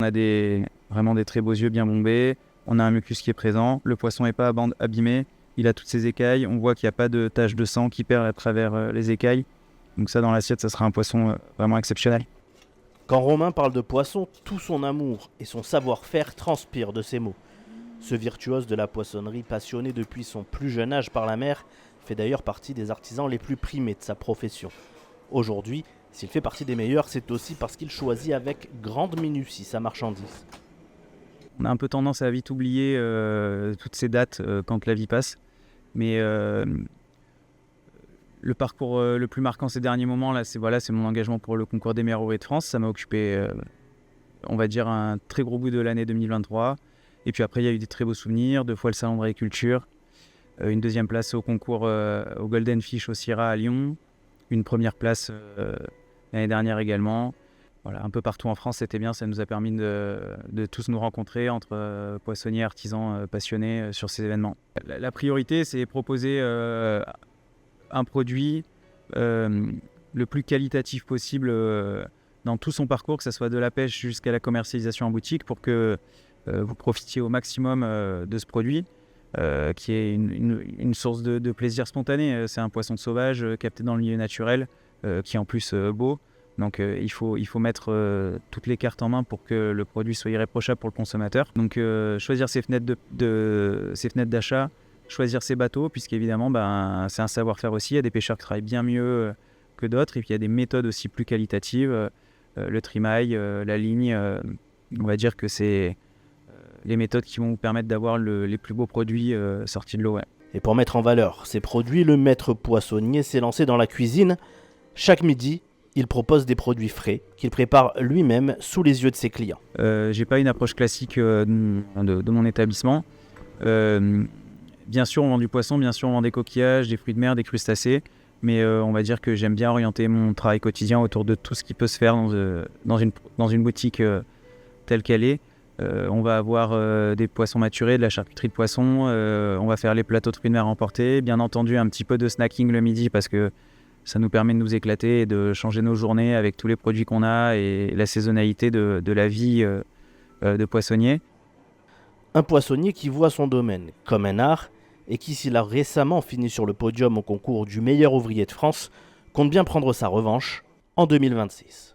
On a vraiment des très beaux yeux bien bombés, on a un mucus qui est présent, le poisson n'est pas abîmé, il a toutes ses écailles, on voit qu'il n'y a pas de taches de sang qui perdent à travers les écailles. Donc ça, dans l'assiette, ça sera un poisson vraiment exceptionnel. Quand Romain parle de poisson, tout son amour et son savoir-faire transpirent de ses mots. Ce virtuose de la poissonnerie, passionné depuis son plus jeune âge par la mer, fait d'ailleurs partie des artisans les plus primés de sa profession. Aujourd'hui, s'il fait partie des meilleurs, c'est aussi parce qu'il choisit avec grande minutie sa marchandise. On a un peu tendance à vite oublier toutes ces dates quand la vie passe. Mais le parcours le plus marquant ces derniers moments, là, c'est mon engagement pour le concours des meilleurs ouvriers de France. Ça m'a occupé, on va dire, un très gros bout de l'année 2023. Et puis après, il y a eu des très beaux souvenirs. 2 fois le salon de l'agriculture, une 2e place au concours au Golden Fish au Syrah à Lyon, une 1re place l'année dernière également. Voilà, un peu partout en France, c'était bien. Ça nous a permis de tous nous rencontrer entre poissonniers, artisans passionnés sur ces événements. La priorité, c'est proposer un produit le plus qualitatif possible dans tout son parcours, que ce soit de la pêche jusqu'à la commercialisation en boutique, pour que vous profitiez au maximum de ce produit, qui est une source de plaisir spontané. C'est un poisson sauvage capté dans le milieu naturel, qui est en plus beau. Donc il faut mettre toutes les cartes en main pour que le produit soit irréprochable pour le consommateur. Donc choisir ses fenêtres d'achat, choisir ses bateaux, puisqu'évidemment c'est un savoir-faire aussi. Il y a des pêcheurs qui travaillent bien mieux que d'autres, et puis il y a des méthodes aussi plus qualitatives. Le trimaille, la ligne, on va dire que c'est les méthodes qui vont vous permettre d'avoir les plus beaux produits sortis de l'eau. Ouais. Et pour mettre en valeur ces produits, le maître poissonnier s'est lancé dans la cuisine. Chaque midi, il propose des produits frais qu'il prépare lui-même sous les yeux de ses clients. J'ai pas une approche classique de mon établissement. Bien sûr, on vend du poisson, bien sûr, on vend des coquillages, des fruits de mer, des crustacés. Mais on va dire que j'aime bien orienter mon travail quotidien autour de tout ce qui peut se faire dans une boutique telle qu'elle est. On va avoir des poissons maturés, de la charcuterie de poisson. On va faire les plateaux de fruits de mer emportés. Bien entendu, un petit peu de snacking le midi parce que ça nous permet de nous éclater et de changer nos journées avec tous les produits qu'on a et la saisonnalité de la vie de poissonnier. Un poissonnier qui voit son domaine comme un art et qui, s'il a récemment fini sur le podium au concours du meilleur ouvrier de France, compte bien prendre sa revanche en 2026.